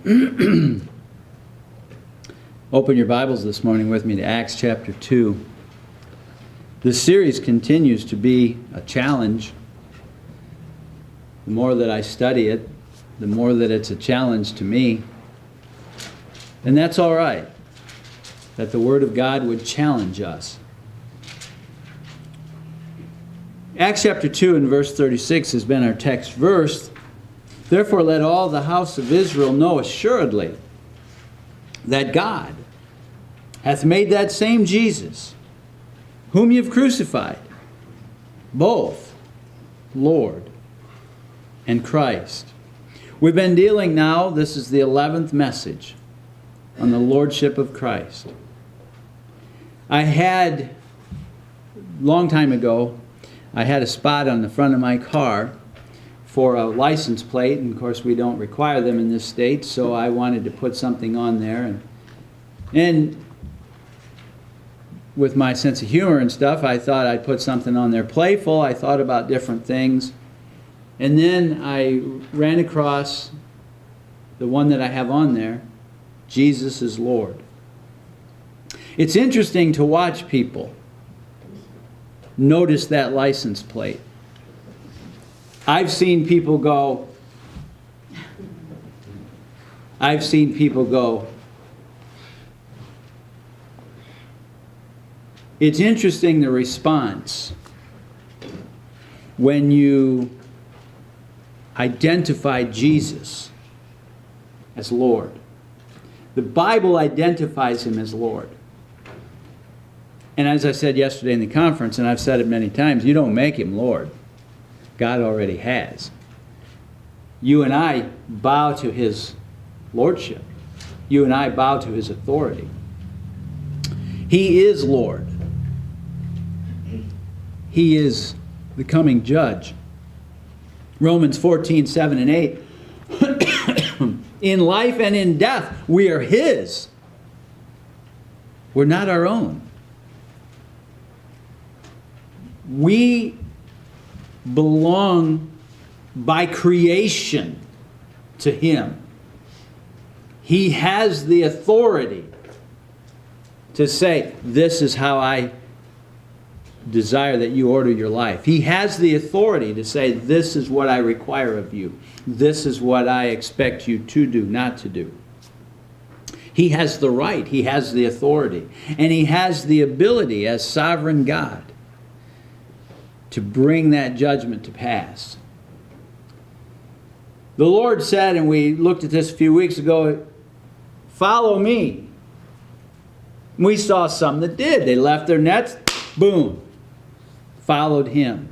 Open your Bibles this morning with me to Acts chapter 2. This series continues to be a challenge. The more that I study it, the more that it's a challenge to me. And that's all right, that the Word of God would challenge us. Acts chapter 2 and verse 36 has been our text verse. Therefore let all the house of Israel know assuredly that God hath made that same Jesus, whom you've crucified, both Lord and Christ. We've been dealing now, this is the 11th message, on the Lordship of Christ. I had, a long time ago, I had a spot on the front of my car for a license plate, and of course we don't require them in this state, so I wanted to put something on there. And with my sense of humor and stuff, I thought I'd put something on there playful. I thought about different things. And then I ran across the one that I have on there, Jesus is Lord. It's interesting to watch people notice that license plate. I've seen people go, it's interesting the response when you identify Jesus as Lord. The Bible identifies Him as Lord. And as I said yesterday in the conference, and I've said it many times, you don't make Him Lord. God already has. You and I bow to His Lordship. You and I bow to His authority. He is Lord. He is the coming judge. Romans 14:7 and 8. In life and in death, we are His. We're not our own. We belong by creation to Him. He has the authority to say, this is how I desire that you order your life. He has the authority to say, this is what I require of you. This is what I expect you to do, not to do. He has the right. He has the authority. And He has the ability as sovereign God to bring that judgment to pass. The Lord said, and we looked at this a few weeks ago, follow me. We saw some that did. They left their nets, boom, followed Him.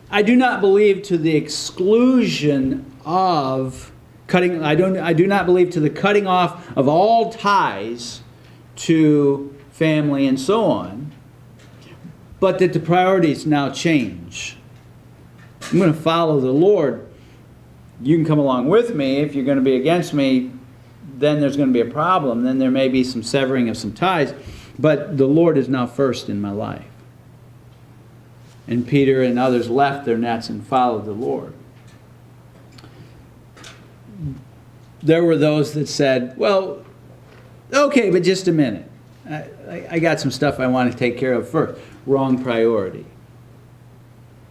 I do not believe to the exclusion of cutting, I do not believe to the cutting off of all ties to family and so on, but that the priorities now change. I'm going to follow the Lord. You can come along with me. If you're going to be against me, then there's going to be a problem. Then there may be some severing of some ties. But the Lord is now first in my life. And Peter and others left their nets and followed the Lord. There were those that said, well, okay, but just a minute. I got some stuff I want to take care of first. Wrong priority.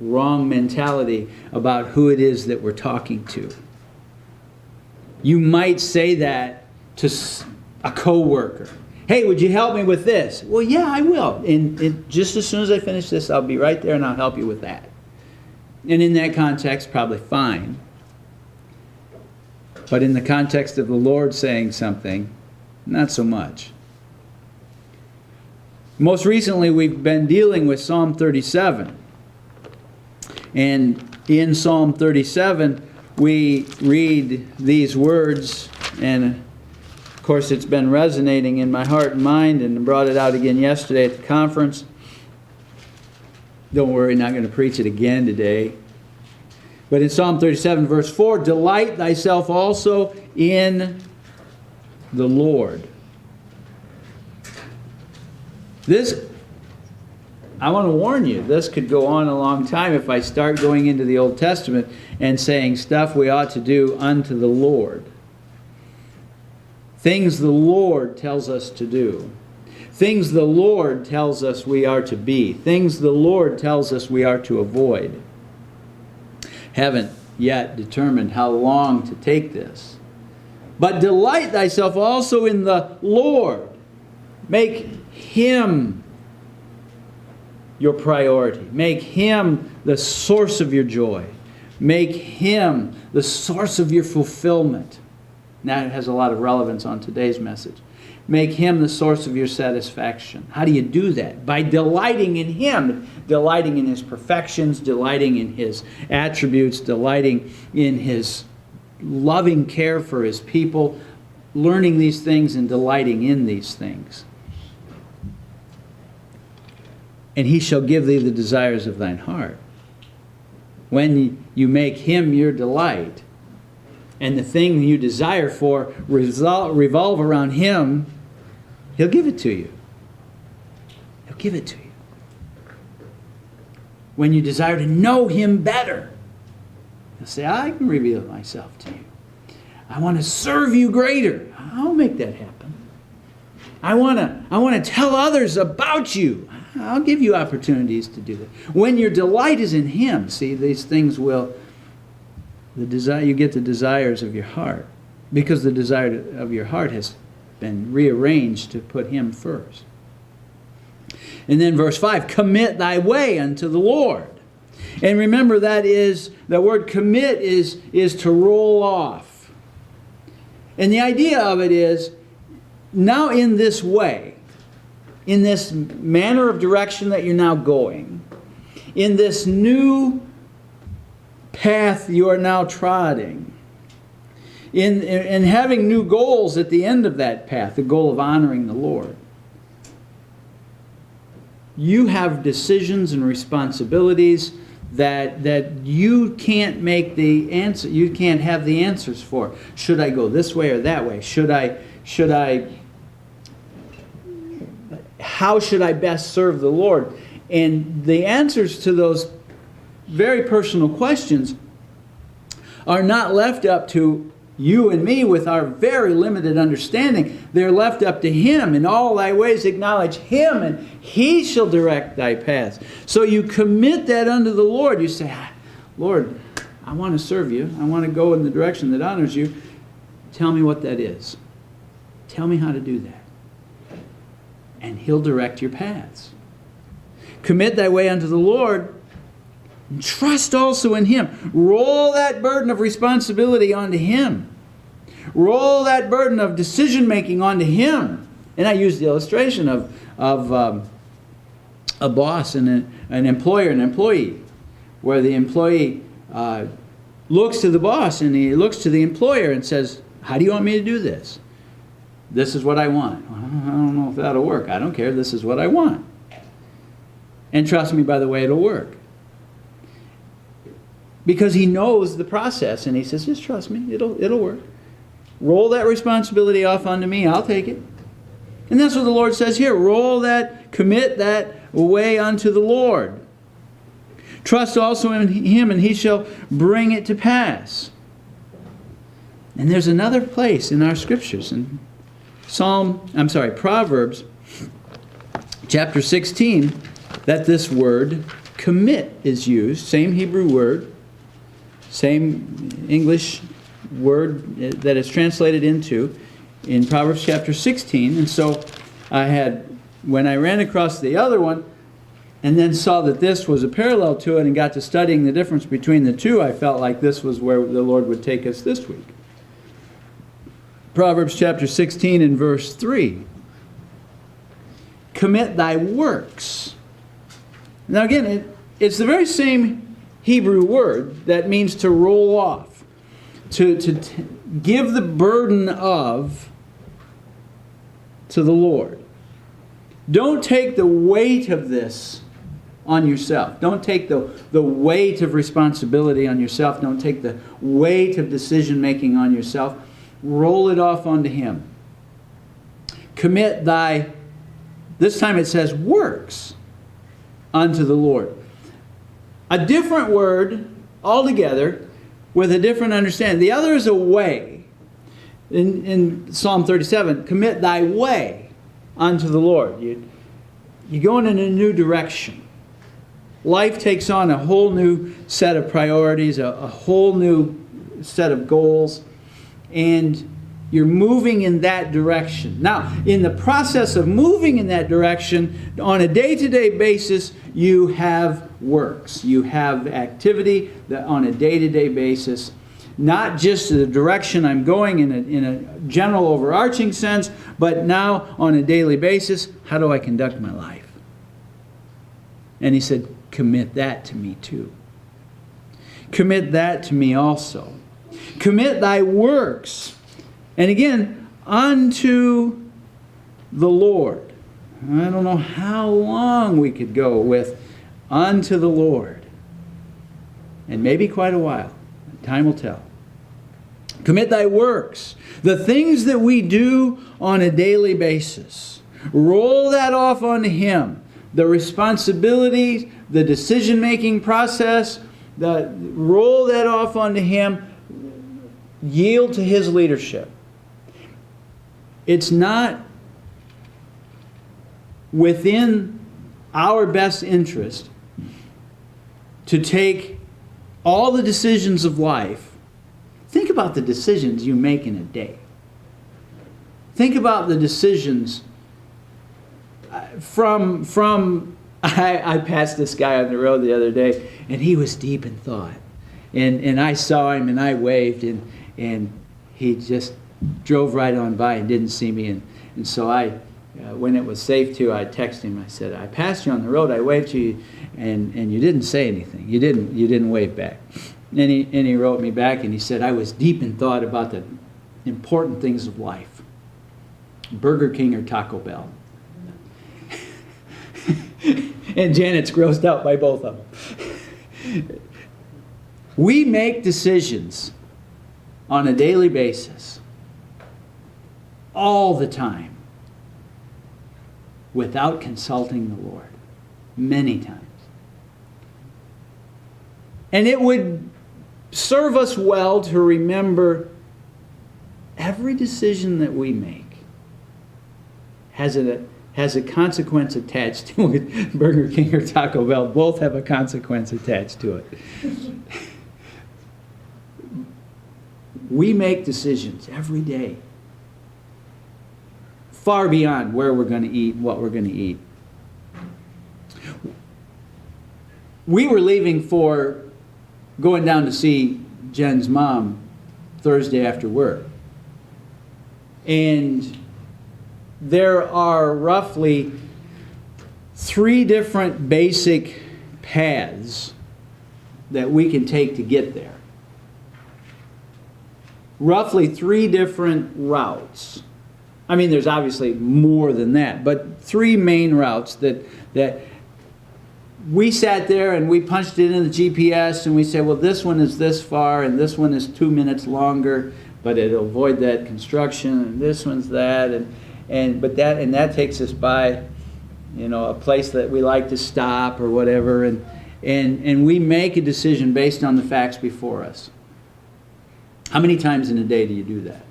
Wrong mentality about who it is that we're talking to. You might say that to a coworker. Hey, would you help me with this? Well, yeah, I will. And just as soon as I finish this, I'll be right there and I'll help you with that. And in that context, probably fine. But in the context of the Lord saying something, not so much. Most recently, we've been dealing with Psalm 37. And in Psalm 37, we read these words, and of course it's been resonating in my heart and mind, and brought it out again yesterday at the conference. Don't worry, not going to preach it again today. But in Psalm 37, verse 4, delight thyself also in the Lord. This, I want to warn you, this could go on a long time if I start going into the Old Testament and saying stuff we ought to do unto the Lord. Things the Lord tells us to do. Things the Lord tells us we are to be. Things the Lord tells us we are to avoid. Haven't yet determined how long to take this. But delight thyself also in the Lord. Make Him your priority. Make Him the source of your joy. Make Him the source of your fulfillment. Now it has a lot of relevance on today's message. Make Him the source of your satisfaction. How do you do that? By delighting in Him. Delighting in His perfections, delighting in His attributes, delighting in His loving care for His people, learning these things and delighting in these things. And He shall give thee the desires of thine heart. When you make Him your delight, and the thing you desire for revolve around Him, He'll give it to you. He'll give it to you. When you desire to know Him better, He'll say, I can reveal myself to you. I want to serve you greater. I'll make that happen. I want to tell others about you. I'll give you opportunities to do that. When your delight is in Him, see, these things will, you get the desires of your heart. Because the desire of your heart has been rearranged to put Him first. And then verse 5, commit thy way unto the Lord. And remember, the word commit is to roll off. And the idea of it is, now in this way, in this manner of direction that you're now going, in this new path you are now trotting, in having new goals at the end of that path, the goal of honoring the Lord, you have decisions and responsibilities that you can't make the answer. You can't have the answers for. Should I go this way or that way? How should I best serve the Lord? And the answers to those very personal questions are not left up to you and me with our very limited understanding. They're left up to Him. In all thy ways acknowledge Him, and He shall direct thy paths. So you commit that unto the Lord. You say, Lord, I want to serve you. I want to go in the direction that honors you. Tell me what that is. Tell me how to do that. And He'll direct your paths. Commit thy way unto the Lord. And trust also in Him. Roll that burden of responsibility onto Him. Roll that burden of decision-making onto Him. And I use the illustration of a boss and an employer and employee, where the employee looks to the boss and he looks to the employer and says, how do you want me to do this? This is what I want. Well, I don't know if that'll work. I don't care. This is what I want. And trust me, by the way, it'll work. Because he knows the process, and he says, just trust me, it'll work. Roll that responsibility off onto me, I'll take it. And that's what the Lord says here. Commit that way unto the Lord. Trust also in Him, and He shall bring it to pass. And there's another place in our scriptures, in Proverbs chapter 16, that this word commit is used. Same Hebrew word. Same English word that it's translated into in Proverbs chapter 16. And so when I ran across the other one and then saw that this was a parallel to it and got to studying the difference between the two, I felt like this was where the Lord would take us this week. Proverbs chapter 16 and verse 3. Commit thy works. Now again, it's the very same Hebrew word that means to roll off, to give the burden of to the Lord. Don't take the weight of this on yourself. Don't take the weight of responsibility on yourself. Don't take the weight of decision making on yourself. Roll it off onto Him. Commit this time it says works. unto the Lord. A different word altogether with a different understanding. The other is a way. In Psalm 37, commit thy way unto the Lord. You're going in a new direction. Life takes on a whole new set of priorities, a whole new set of goals, and you're moving in that direction. Now, in the process of moving in that direction, on a day-to-day basis, you have works. You have activity that on a day-to-day basis, not just the direction I'm going in a general overarching sense, but now on a daily basis, how do I conduct my life? And he said, commit that to me too. Commit that to me also. Commit thy works. And again, unto the Lord. I don't know how long we could go with unto the Lord. And maybe quite a while. Time will tell. Commit thy works. The things that we do on a daily basis. Roll that off onto Him. The responsibility, the decision-making process, roll that off onto Him. Yield to His leadership. It's not within our best interest to take all the decisions of life. Think about the decisions you make in a day. Think about the decisions from I passed this guy on the road the other day, and he was deep in thought. And I saw him, and I waved, and he just drove right on by and didn't see me. And so I, when it was safe to, I texted him. I said, I passed you on the road, I waved to you, and you didn't say anything. You didn't wave back. And he wrote me back, and he said, I was deep in thought about the important things of life. Burger King or Taco Bell. And Janet's grossed out by both of them. We make decisions on a daily basis, all the time, without consulting the Lord. Many times. And it would serve us well to remember every decision that we make has a consequence attached to it. Burger King or Taco Bell both have a consequence attached to it. We make decisions every day, far beyond where we're going to eat and what we're going to eat. We were leaving for going down to see Jen's mom Thursday after work. And there are roughly 3 different basic paths that we can take to get there. Roughly 3 different routes. I mean, there's obviously more than that, but 3 main routes that we sat there and we punched it in the GPS and we said, well, this one is this far and this one is 2 minutes longer, but it'll avoid that construction, and this one's that, and that takes us by, a place that we like to stop or whatever, and we make a decision based on the facts before us. How many times in a day do you do that?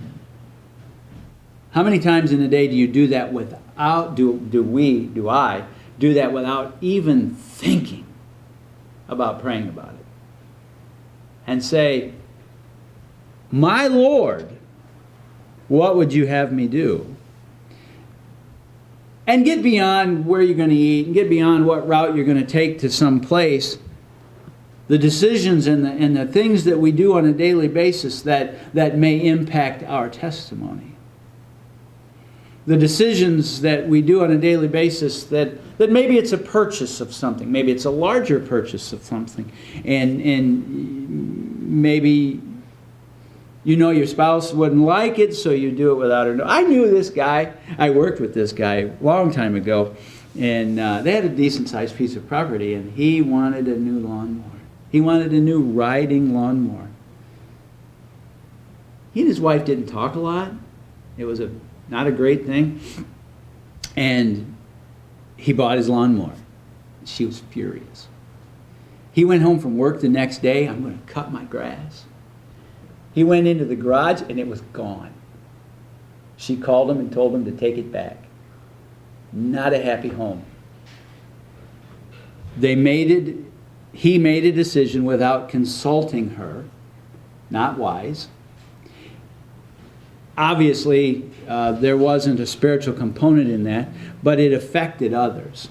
How many times in a day do you do that without, do I do that without even thinking about praying about it? And say, my Lord, what would you have me do? And get beyond where you're going to eat, and get beyond what route you're going to take to some place. The decisions and the things that we do on a daily basis that may impact our testimony. The decisions that we do on a daily basis that maybe it's a purchase of something. Maybe it's a larger purchase of something. And maybe your spouse wouldn't like it, so you do it without her. I knew this guy. I worked with this guy a long time ago. And they had a decent-sized piece of property, and he wanted a new lawnmower. He wanted a new riding lawnmower. He and his wife didn't talk a lot. It was not a great thing. And he bought his lawnmower. She was furious. He went home from work the next day. I'm going to cut my grass. He went into the garage and it was gone. She called him and told him to take it back. Not a happy home. He made a decision without consulting her. Not wise. Obviously, there wasn't a spiritual component in that, but it affected others.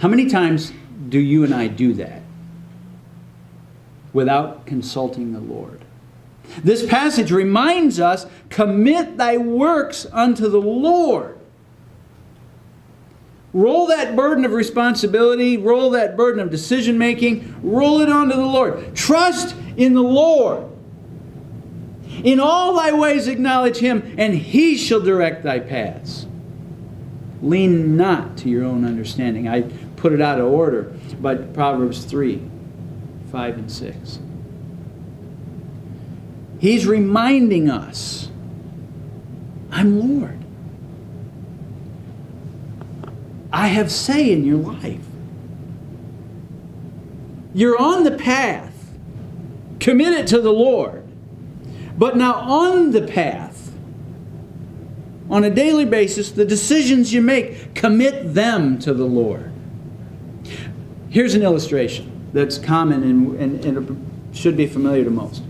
How many times do you and I do that without consulting the Lord? This passage reminds us, commit thy works unto the Lord. Roll that burden of responsibility, roll that burden of decision making, roll it onto the Lord. Trust in the Lord. In all thy ways acknowledge him, and he shall direct thy paths. Lean not to your own understanding. I put it out of order, but Proverbs 3, 5 and 6. He's reminding us, I'm Lord. I have say in your life. You're on the path. Commit it to the Lord. But now on the path, on a daily basis, the decisions you make, commit them to the Lord. Here's an illustration that's common and should be familiar to most.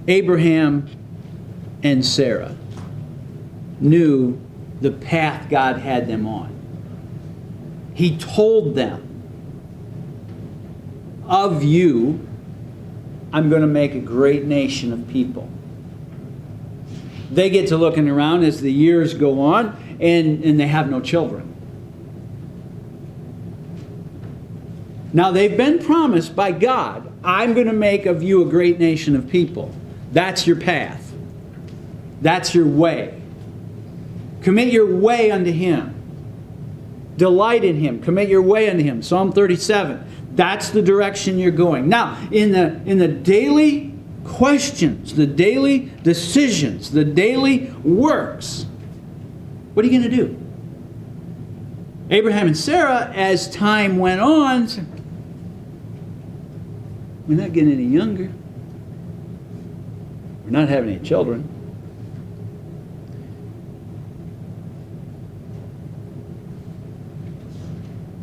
Abraham and Sarah knew the path God had them on. He told them, of you, I'm going to make a great nation of people. They get to looking around as the years go on, and they have no children. Now they've been promised by God, I'm going to make of you a great nation of people. That's your path. That's your way. Commit your way unto him. Delight in him. Commit your way unto him. Psalm 37. That's the direction you're going. Now, in the daily questions, the daily decisions, the daily works, what are you going to do? Abraham and Sarah, as time went on, said, we're not getting any younger. We're not having any children.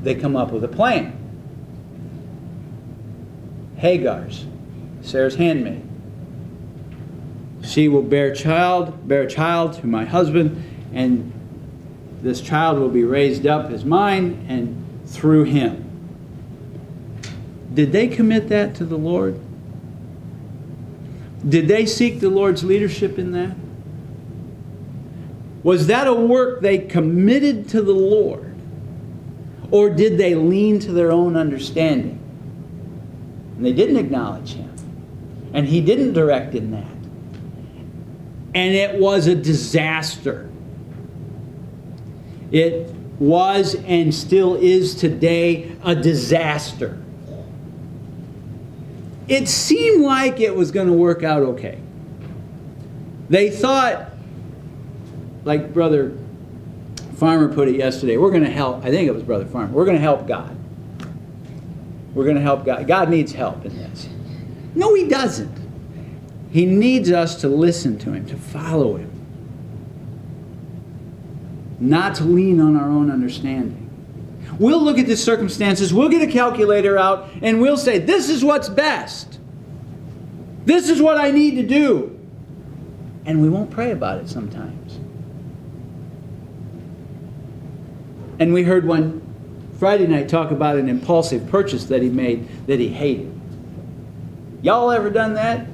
They come up with a plan. Hagar's, Sarah's handmaid. She will bear a child to my husband, and this child will be raised up as mine, and through him. Did they commit that to the Lord? Did they seek the Lord's leadership in that? Was that a work they committed to the Lord? Or did they lean to their own understanding? And they didn't acknowledge him. And he didn't direct in that. And it was a disaster. It was and still is today a disaster. It seemed like it was going to work out okay. They thought, like Brother Farmer put it yesterday, we're going to help. I think it was Brother Farmer. We're going to help God. We're going to help God. God needs help in this. No, he doesn't. He needs us to listen to him, to follow him. Not to lean on our own understanding. We'll look at the circumstances, we'll get a calculator out, and we'll say, this is what's best. This is what I need to do. And we won't pray about it sometimes. And we heard one Friday night talk about an impulsive purchase that he made that he hated. Y'all ever done that?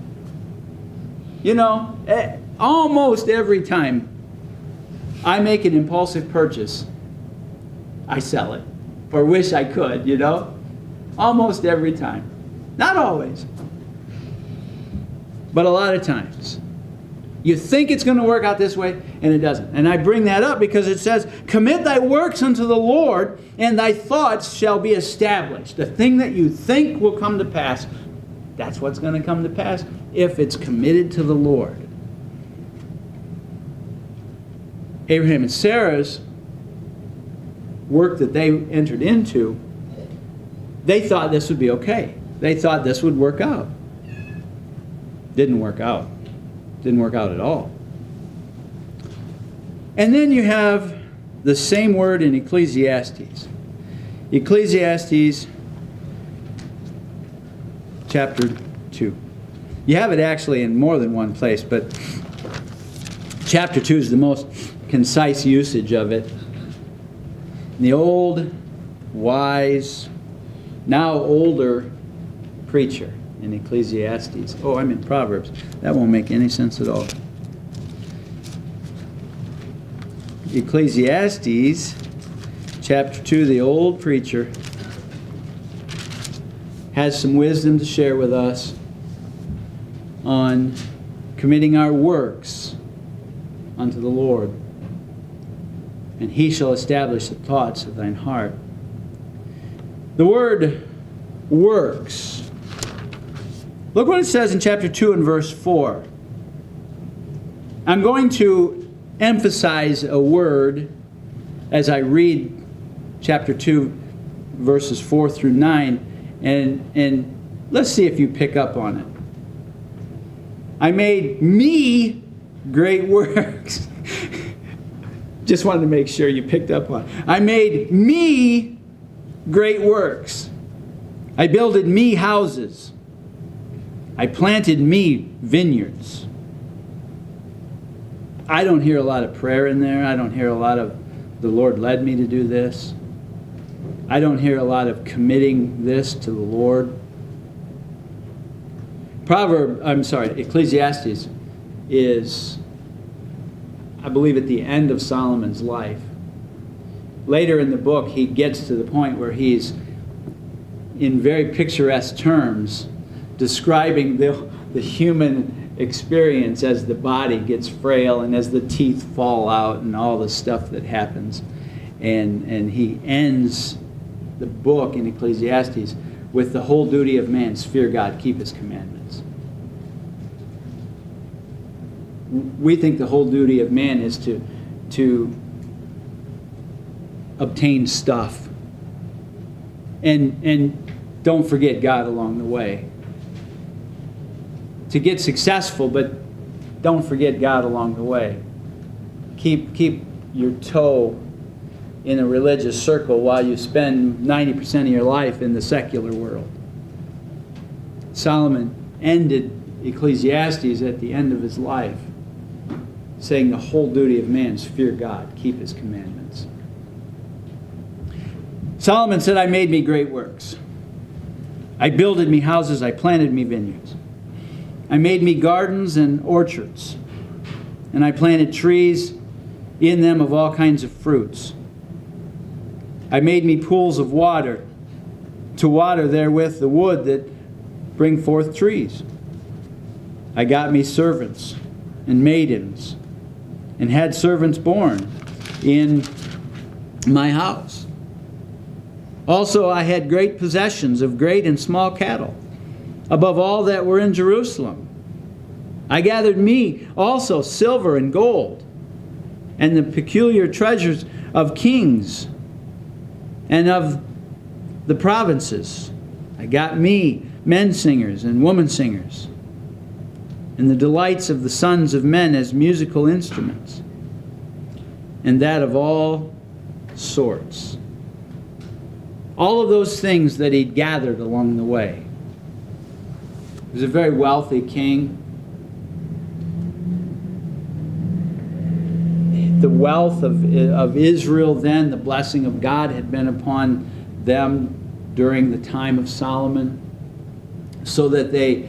You know, almost every time I make an impulsive purchase, I sell it. Or wish I could, you know? Almost every time. Not always. But a lot of times. You think it's going to work out this way, and it doesn't. And I bring that up because it says, commit thy works unto the Lord, and thy thoughts shall be established. The thing that you think will come to pass, that's what's going to come to pass if it's committed to the Lord. Abraham and Sarah's work that they entered into, they thought this would be okay. They thought this would work out. Didn't work out. Didn't work out at all. And then you have the same word in Ecclesiastes. Ecclesiastes chapter 2. You have it actually in more than one place, but chapter 2 is the most concise usage of it. The old, wise, now older preacher in Ecclesiastes. Oh, I'm in Proverbs. That won't make any sense at all. Ecclesiastes chapter 2, the old preacher has some wisdom to share with us on committing our works unto the Lord. And He shall establish the thoughts of thine heart. The word works. Look what it says in chapter 2 and verse 4. I'm going to emphasize a word as I read chapter 2, verses 4 through 9, and let's see if you pick up on it. I made me great works. Just wanted to make sure you picked up on it. I made me great works. I builded me houses. I planted me vineyards. I don't hear a lot of prayer in there. I don't hear a lot of the Lord led me to do this. I don't hear a lot of committing this to the Lord. Ecclesiastes is, I believe, at the end of Solomon's life. Later in the book, he gets to the point where he's, in very picturesque terms, describing the human experience as the body gets frail and as the teeth fall out and all the stuff that happens. And he ends the book in Ecclesiastes with the whole duty of man is fear God, keep His commandments. We think the whole duty of man is to obtain stuff. And don't forget God along the way. To get successful, but don't forget God along the way. Keep your toe in a religious circle while you spend 90% of your life in the secular world. Solomon ended Ecclesiastes at the end of his life saying the whole duty of man is fear God, keep His commandments. Solomon said, I made me great works. I builded me houses, I planted me vineyards. I made me gardens and orchards, and I planted trees in them of all kinds of fruits. I made me pools of water, to water therewith the wood that bring forth trees. I got me servants and maidens, and had servants born in my house. Also I had great possessions of great and small cattle, above all that were in Jerusalem. I gathered me also silver and gold, and the peculiar treasures of kings and of the provinces. I got me men singers and woman singers, and the delights of the sons of men as musical instruments, and that of all sorts. All of those things that he'd gathered along the way. He was a very wealthy king. The wealth of Israel then, the blessing of God had been upon them during the time of Solomon, so that they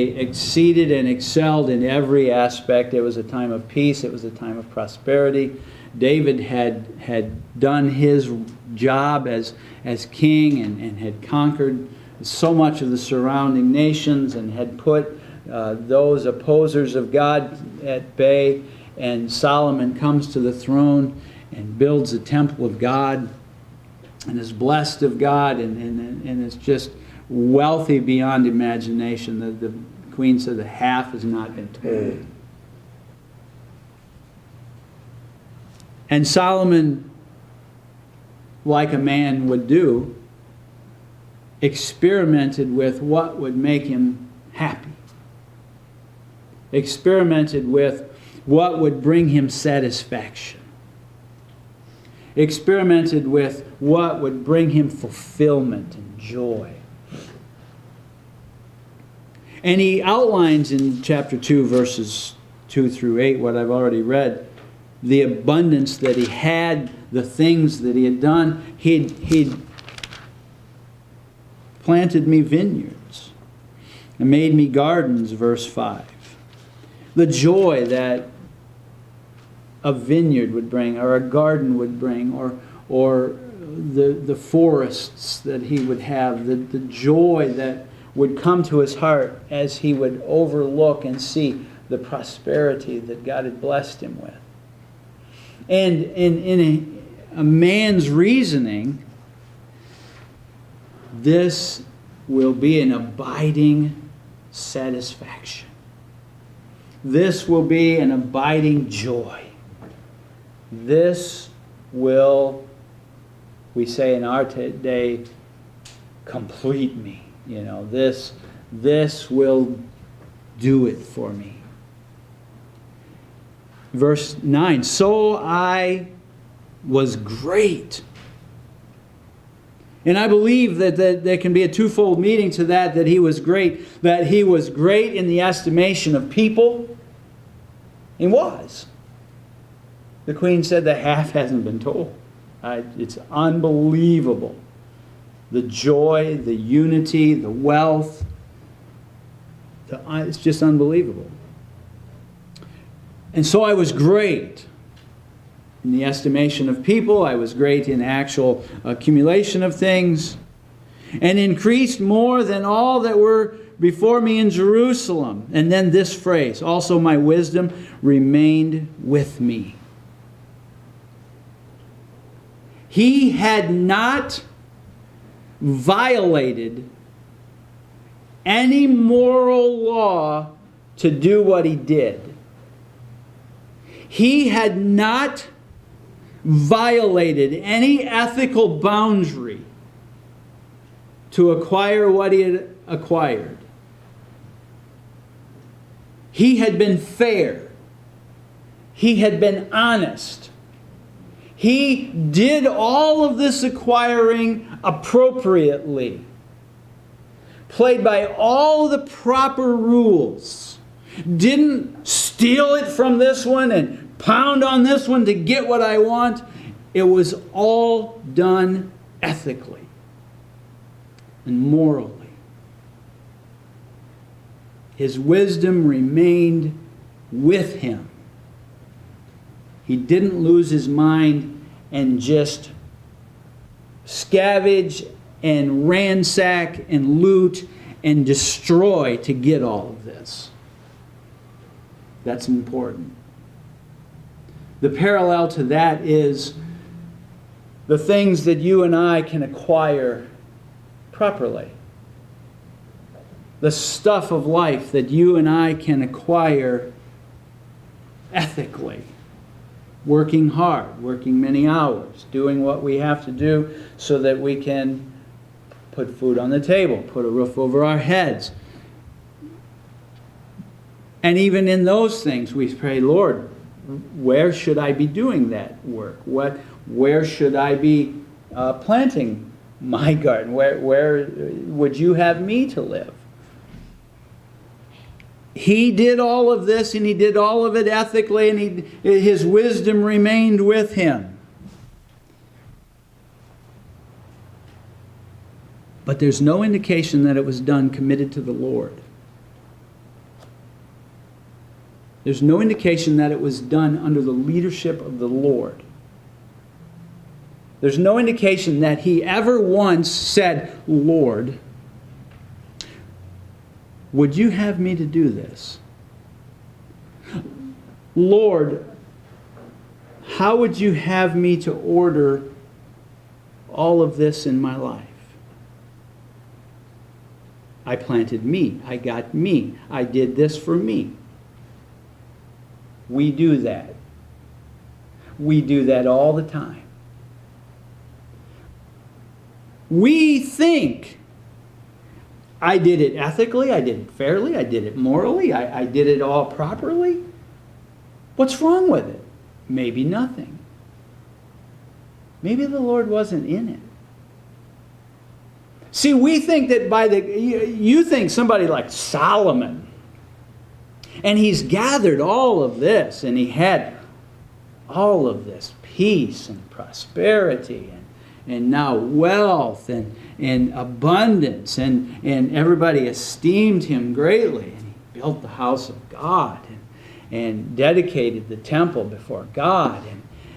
exceeded and excelled in every aspect. It was a time of peace. It was a time of prosperity. David had done his job as king and had conquered so much of the surrounding nations and had put those opposers of God at bay. And Solomon comes to the throne and builds a temple of God and is blessed of God and is just wealthy beyond imagination. The queen said the half has not been told. And Solomon like a man would do, experimented with what would make him happy. Experimented with what would bring him satisfaction. Experimented with what would bring him fulfillment and joy. And he outlines in chapter 2, verses 2 through 8, what I've already read, the abundance that he had, the things that he had done. He'd planted me vineyards and made me gardens, verse 5. The joy that a vineyard would bring, or a garden would bring, or the forests that he would have, the joy that would come to his heart as he would overlook and see the prosperity that God had blessed him with. And in a man's reasoning, this will be an abiding satisfaction. This will be an abiding joy. This will, we say in our day, complete me. You know, this will do it for me. Verse 9, so I was great. And I believe that there can be a twofold meaning to that he was great. That he was great in the estimation of people. He was. The queen said the half hasn't been told. It's unbelievable. The joy, the unity, the wealth. It's just unbelievable. And so I was great in the estimation of people. I was great in actual accumulation of things. And increased more than all that were before me in Jerusalem. And then this phrase, also my wisdom remained with me. He had not violated any moral law to do what he did. He had not violated any ethical boundary to acquire what he had acquired. He had been fair. He had been honest. He did all of this acquiring appropriately. Played by all the proper rules. Didn't steal it from this one and pound on this one to get what I want. It was all done ethically and morally. His wisdom remained with him. He didn't lose his mind and just scavenge and ransack and loot and destroy to get all of this. That's important. The parallel to that is the things that you and I can acquire properly. The stuff of life that you and I can acquire ethically. Working hard, working many hours, doing what we have to do so that we can put food on the table, put a roof over our heads. And even in those things we pray, Lord, where should I be doing that work? Where should I be planting my garden? Where would you have me to live? He did all of this, and he did all of it ethically, and his wisdom remained with him. But there's no indication that it was done committed to the Lord. There's no indication that it was done under the leadership of the Lord. There's no indication that he ever once said, Lord, would you have me to do this? Lord, how would you have me to order all of this in my life? I planted me. I got me. I did this for me. We do that. We do that all the time. We think, I did it ethically, I did it fairly, I did it morally, I did it all properly. What's wrong with it? Maybe nothing. Maybe the Lord wasn't in it. See, we think that you think somebody like Solomon, and he's gathered all of this, and he had all of this peace and prosperity, and now wealth and abundance, and everybody esteemed him greatly, and he built the house of God, and dedicated the temple before God,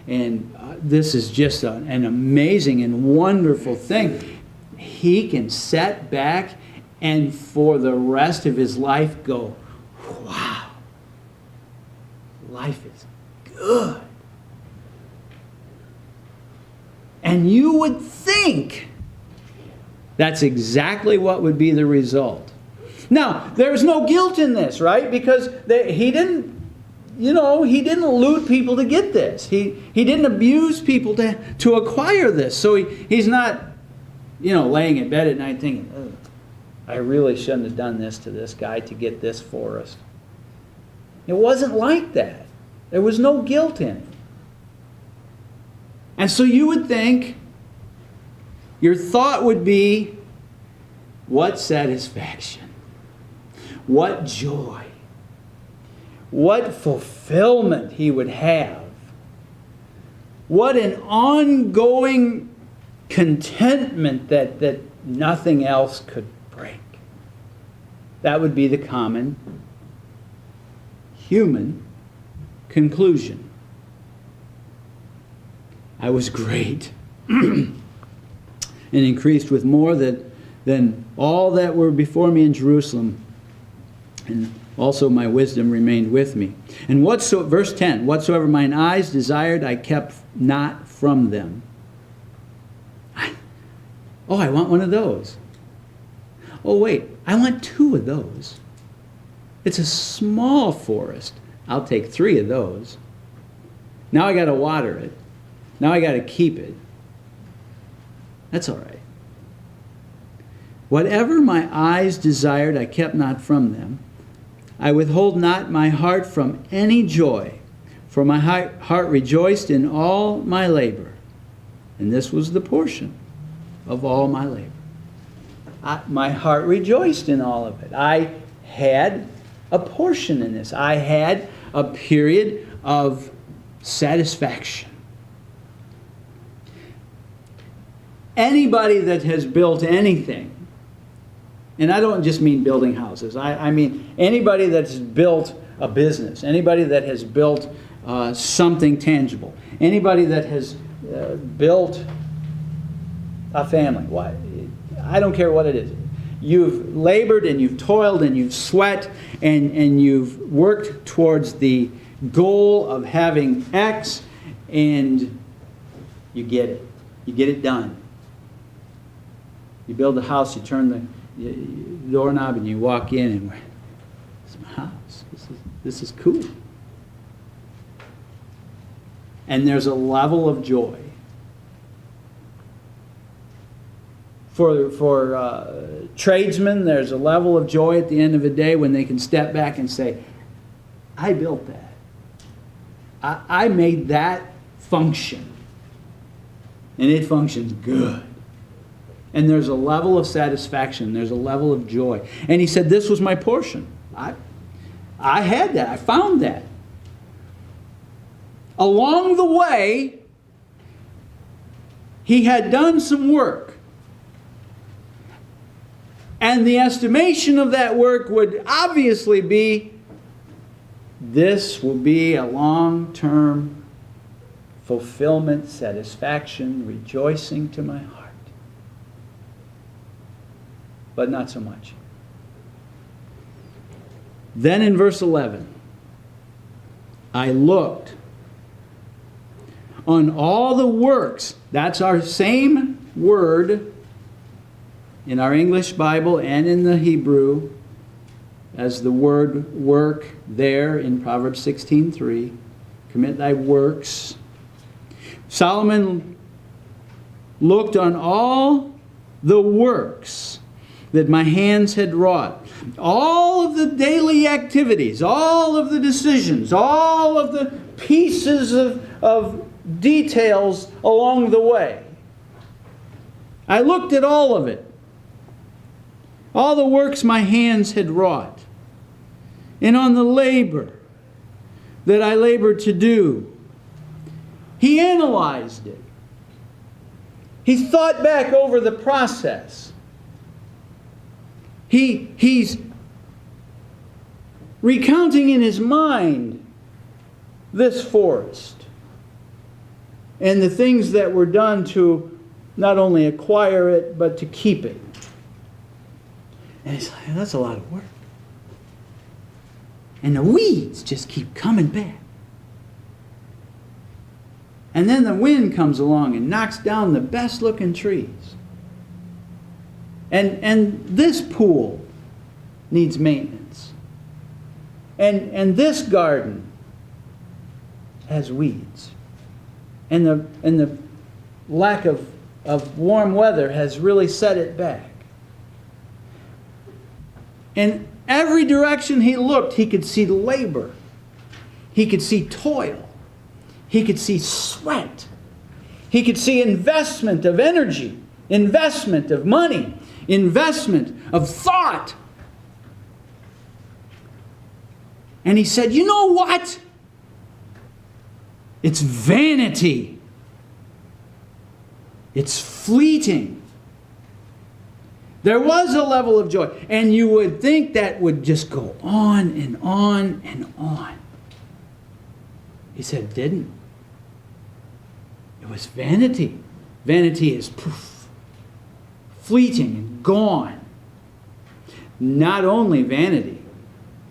and this is just an amazing and wonderful thing. He can sit back and for the rest of his life go, wow, life is good. And you would think that's exactly what would be the result. Now, there's no guilt in this, right? Because he didn't loot people to get this. He didn't abuse people to acquire this. So he's not, laying in bed at night thinking, oh, I really shouldn't have done this to this guy to get this forest. It wasn't like that. There was no guilt in it. And so you would think, your thought would be, what satisfaction, what joy, what fulfillment he would have, what an ongoing contentment that nothing else could break. That would be the common human conclusion. I was great and increased with more than all that were before me in Jerusalem, and also my wisdom remained with me. And verse 10, whatsoever mine eyes desired, I kept not from them. I want one of those. Oh, wait, I want 2 of those. It's a small forest. I'll take 3 of those. Now I got to water it. Now I got to keep it. That's all right. Whatever my eyes desired, I kept not from them. I withhold not my heart from any joy, for my heart rejoiced in all my labor. And this was the portion of all my labor. My heart rejoiced in all of it. I had a portion in this. I had a period of satisfaction. Anybody that has built anything, and I don't just mean building houses, I mean anybody that's built a business, anybody that has built something tangible, anybody that has built a family, I don't care what it is. You've labored and you've toiled and you've sweat and you've worked towards the goal of having X, and you get it. You get it done. You build a house, you turn the doorknob and you walk in and it's my house. This is cool. And there's a level of joy. For tradesmen, there's a level of joy at the end of the day when they can step back and say, I built that. I made that function. And it functions good. And there's a level of satisfaction. There's a level of joy. And he said, this was my portion. I had that. I found that. Along the way, he had done some work. And the estimation of that work would obviously be, this will be a long-term fulfillment, satisfaction, rejoicing to my heart. But not so much. Then in verse 11, I looked on all the works. That's our same word in our English Bible and in the Hebrew as the word work there in Proverbs 16:3. Commit thy works. Solomon looked on all the works that my hands had wrought. All of the daily activities, all of the decisions, all of the pieces of details along the way. I looked at all of it. All the works my hands had wrought. And on the labor that I labored to do. He analyzed it. He thought back over the process. He's recounting in his mind this forest and the things that were done to not only acquire it, but to keep it. And he's like, that's a lot of work. And the weeds just keep coming back. And then the wind comes along and knocks down the best looking trees. And this pool needs maintenance. And this garden has weeds. And the lack of warm weather has really set it back. And every direction he looked, he could see labor. He could see toil. He could see sweat. He could see investment of energy, investment of money, investment of thought. And he said, you know what? It's vanity. It's fleeting. There was a level of joy. And you would think that would just go on and on and on. He said it didn't. It was vanity. Vanity is poof, fleeting and gone. Not only vanity.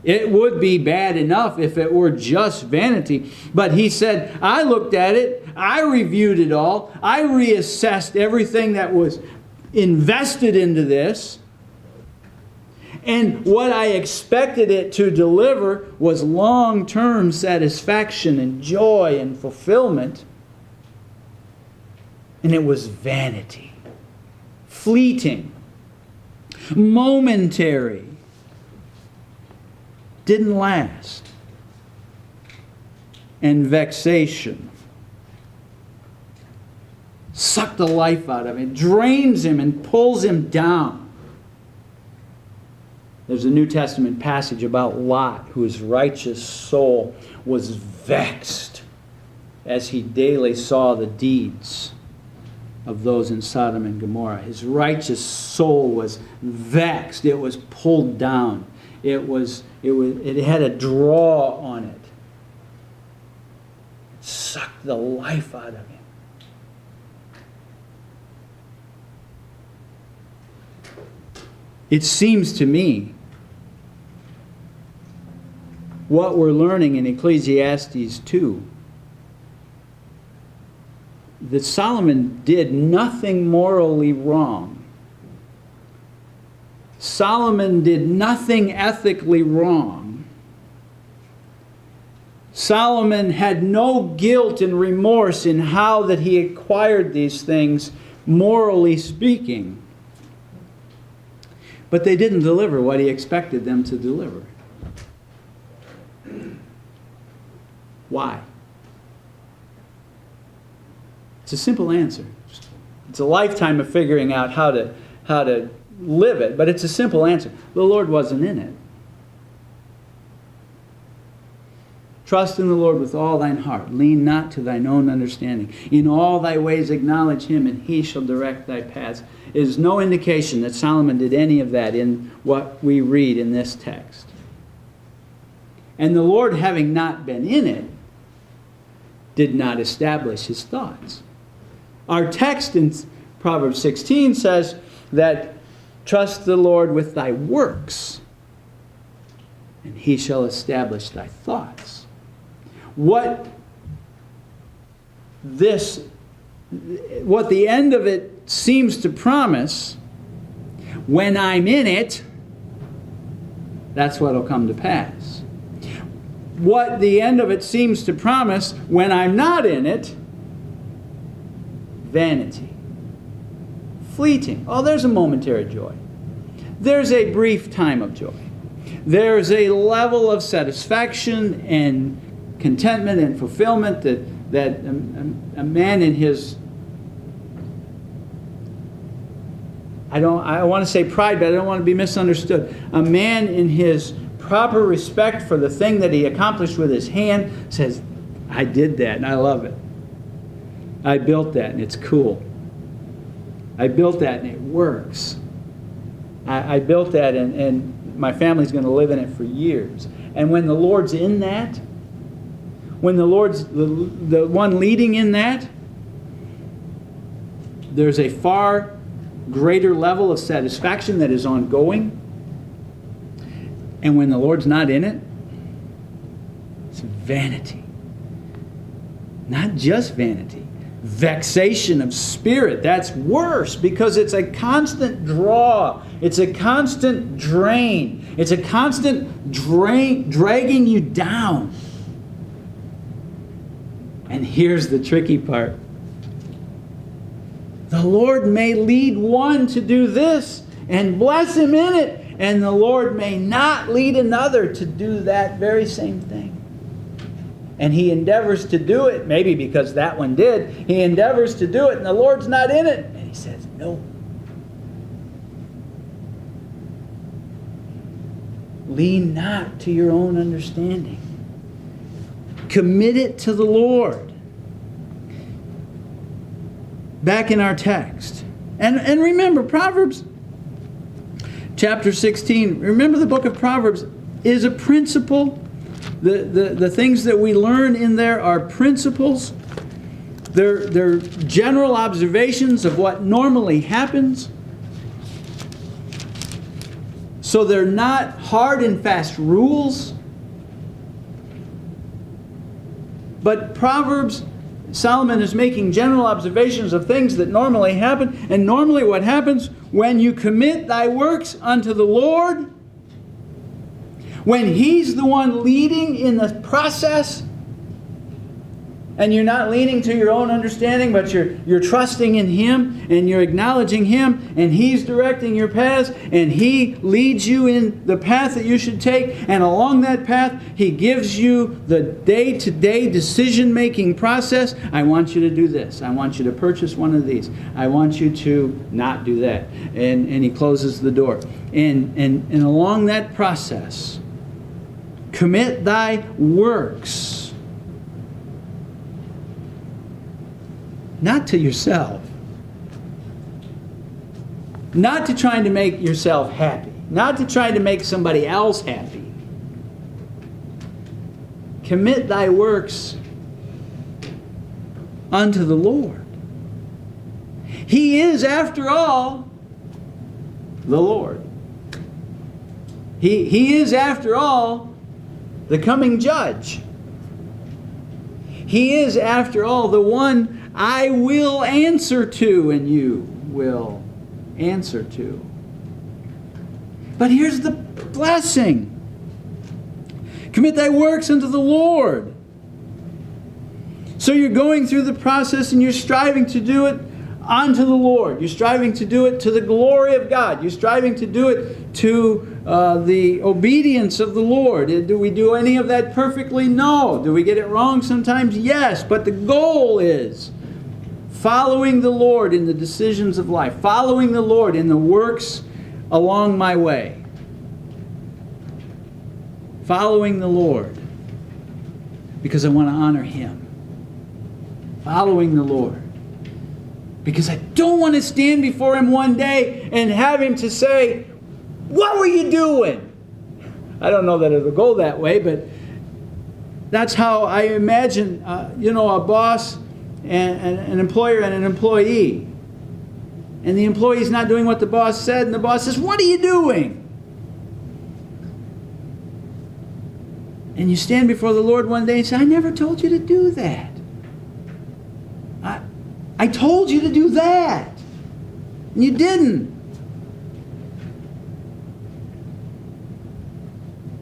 It would be bad enough if it were just vanity. But he said, I looked at it. I reviewed it all. I reassessed everything that was invested into this. And what I expected it to deliver was long-term satisfaction and joy and fulfillment. And it was vanity. Fleeting. Momentary. Didn't last. And vexation. Sucked the life out of him. It drains him and pulls him down. There's a New Testament passage about Lot, whose righteous soul was vexed as he daily saw the deeds of those in Sodom and Gomorrah. His righteous soul was vexed. It was pulled down. It had a draw on it. It sucked the life out of him. It seems to me what we're learning in Ecclesiastes 2, that Solomon did nothing morally wrong. Solomon did nothing ethically wrong. Solomon had no guilt and remorse in how that he acquired these things, morally speaking. But they didn't deliver what he expected them to deliver. Why? It's a simple answer. It's a lifetime of figuring out how to live it, but it's a simple answer. The Lord wasn't in it. Trust in the Lord with all thine heart. Lean not to thine own understanding. In all thy ways acknowledge him, and he shall direct thy paths. There is no indication that Solomon did any of that in what we read in this text. And the Lord, having not been in it, did not establish his thoughts. Our text in Proverbs 16 says that trust the Lord with thy works, and he shall establish thy thoughts. What the end of it seems to promise, when I'm in it, that's what will come to pass. What the end of it seems to promise, when I'm not in it, vanity, fleeting. Oh, there's a momentary joy. There's a brief time of joy. There's a level of satisfaction and contentment and fulfillment that a man in his, I want to say pride, but I don't want to be misunderstood. A man in his proper respect for the thing that he accomplished with his hand says, I did that and I love it. I built that and it's cool. I built that and it works. I built that and my family's going to live in it for years. And when the Lord's in that, when the Lord's the one leading in that, there's a far greater level of satisfaction that is ongoing. And when the Lord's not in it, it's vanity. Not just vanity. Vexation of spirit. That's worse because it's a constant draw. It's a constant drain. It's a constant dragging you down. And here's the tricky part. The Lord may lead one to do this and bless him in it, and the Lord may not lead another to do that very same thing. And he endeavors to do it, maybe because that one did. He endeavors to do it, and the Lord's not in it. And he says, no. Lean not to your own understanding. Commit it to the Lord. Back in our text. And remember, Proverbs chapter 16, remember the book of Proverbs is a principle. The things that we learn in there are principles. They're general observations of what normally happens. So they're not hard and fast rules. But Proverbs, Solomon is making general observations of things that normally happen. And normally what happens when you commit thy works unto the Lord, when He's the one leading in the process, and you're not leaning to your own understanding, but you're trusting in Him, and you're acknowledging Him, and He's directing your paths, and He leads you in the path that you should take, and along that path, He gives you the day-to-day decision-making process. I want you to do this. I want you to purchase one of these. I want you to not do that. And He closes the door. And along that process, commit thy works. Not to yourself. Not to trying to make yourself happy. Not to trying to make somebody else happy. Commit thy works unto the Lord. He is, after all, the Lord. He is, after all, the coming judge. He is, after all, the one I will answer to, and you will answer to. But here's the blessing. Commit thy works unto the Lord. So you're going through the process and you're striving to do it unto the Lord. You're striving to do it to the glory of God. You're striving to do it to the obedience of the Lord. Do we do any of that perfectly? No. Do we get it wrong sometimes? Yes. But the goal is following the Lord in the decisions of life. Following the Lord in the works along my way. Following the Lord because I want to honor Him. Following the Lord because I don't want to stand before Him one day and have Him to say, what were you doing? I don't know that it'll go that way, but that's how I imagine, a boss and an employer and an employee. And the employee's not doing what the boss said, and the boss says, what are you doing? And you stand before the Lord one day and say, I never told you to do that. I told you to do that. And you didn't.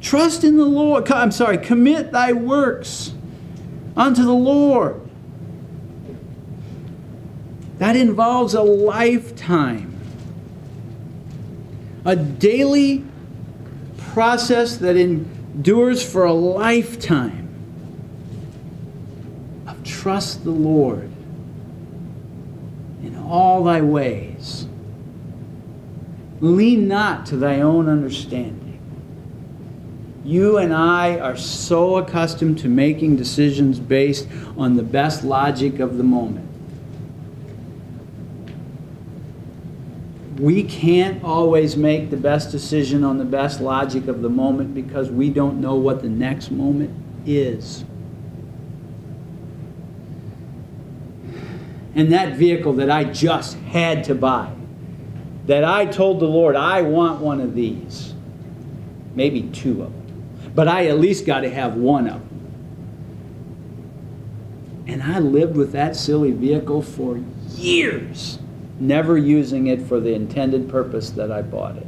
Trust in the Lord. Commit thy works unto the Lord. That involves a lifetime. A daily process that endures for a lifetime of trust the Lord in all thy ways. Lean not to thy own understanding. You and I are so accustomed to making decisions based on the best logic of the moment. We can't always make the best decision on the best logic of the moment because we don't know what the next moment is. And that vehicle that I just had to buy, that I told the Lord, I want one of these, maybe two of them, but I at least got to have one of them. And I lived with that silly vehicle for years, never using it for the intended purpose that I bought it.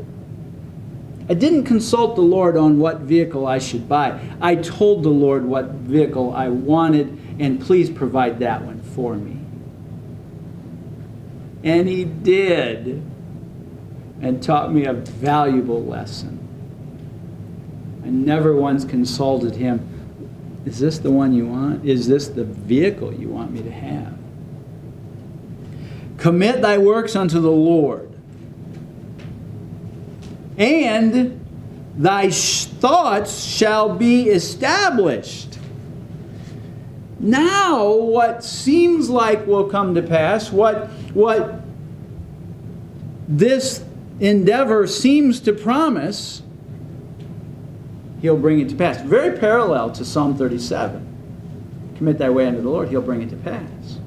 I didn't consult the Lord on what vehicle I should buy. I told the Lord what vehicle I wanted, and please provide that one for me. And He did, and taught me a valuable lesson. I never once consulted Him. Is this the one you want? Is this the vehicle you want me to have? Commit thy works unto the Lord, and thy thoughts shall be established. Now, what seems like will come to pass, what this endeavor seems to promise, He'll bring it to pass. Very parallel to Psalm 37. Commit thy way unto the Lord, He'll bring it to pass.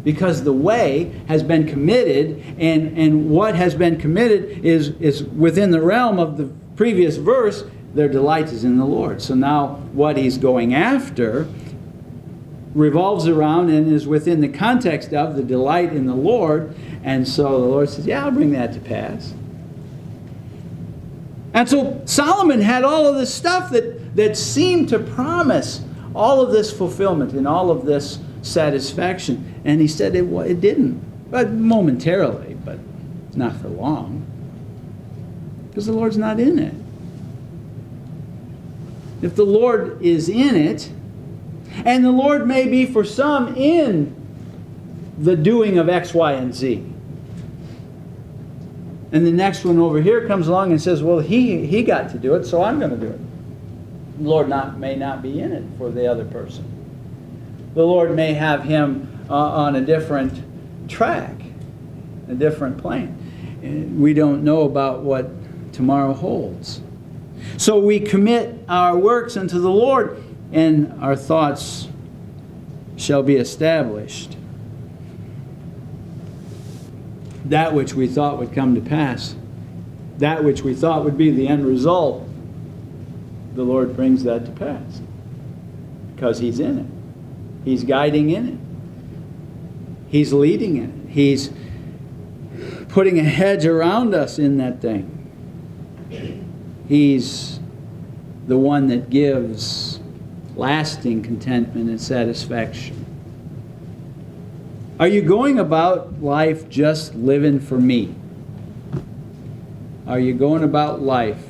Because the way has been committed, and what has been committed is within the realm of the previous verse. Their delight is in the Lord. So now what He's going after revolves around and is within the context of the delight in the Lord. And so the Lord says, yeah, I'll bring that to pass. And so Solomon had all of this stuff that seemed to promise all of this fulfillment and all of this satisfaction. And he said it didn't. But momentarily, but not for long. Because the Lord's not in it. If the Lord is in it, and the Lord may be for some in the doing of X, Y, and Z. And the next one over here comes along and says, well, he got to do it, so I'm going to do it. The Lord may not be in it for the other person. The Lord may have him on a different track, a different plane. And we don't know about what tomorrow holds. So we commit our works unto the Lord, and our thoughts shall be established. That which we thought would come to pass, that which we thought would be the end result, the Lord brings that to pass. Because He's in it. He's guiding in it. He's leading in it. He's putting a hedge around us in that thing. He's the one that gives lasting contentment and satisfaction. Are you going about life just living for me? Are you going about life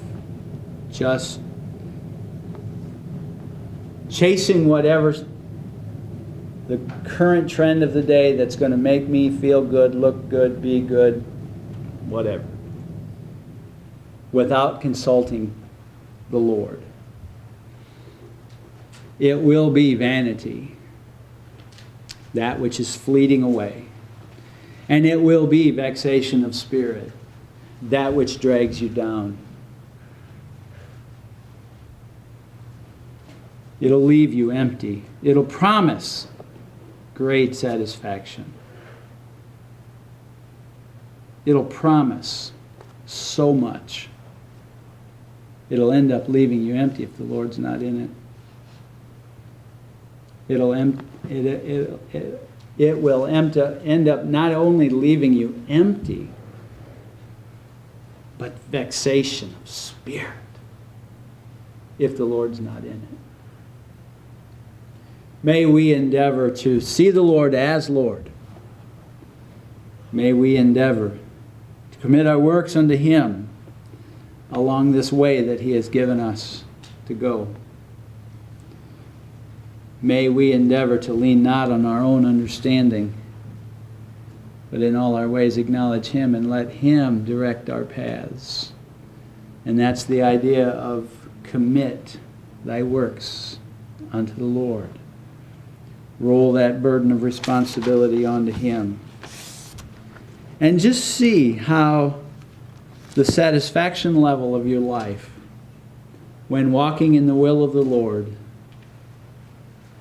just chasing whatever the current trend of the day that's going to make me feel good, look good, be good, whatever, without consulting the Lord? It will be vanity, that which is fleeting away. And it will be vexation of spirit, that which drags you down. It'll leave you empty. It'll promise great satisfaction. It'll promise so much. It'll end up leaving you empty if the Lord's not in it. It will end up not only leaving you empty, but vexation of spirit if the Lord's not in it. May we endeavor to see the Lord as Lord May we endeavor to commit our works unto Him along this way that He has given us to go. May we endeavor to lean not on our own understanding, but in all our ways acknowledge Him and let Him direct our paths. And that's the idea of commit thy works unto the Lord. Roll that burden of responsibility onto Him. And just see how the satisfaction level of your life when walking in the will of the Lord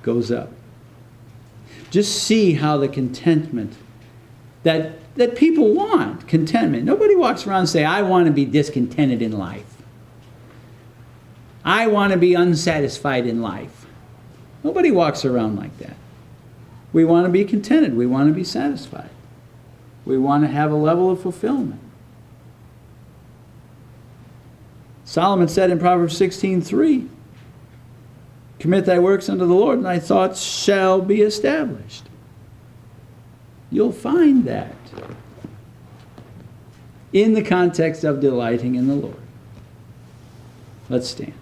goes up. Just see how the contentment that people want, contentment. Nobody walks around and say, I want to be discontented in life. I want to be unsatisfied in life. Nobody walks around like that. We want to be contented. We want to be satisfied. We want to have a level of fulfillment. Solomon said in Proverbs 16:3, commit thy works unto the Lord, and thy thoughts shall be established. You'll find that in the context of delighting in the Lord. Let's stand.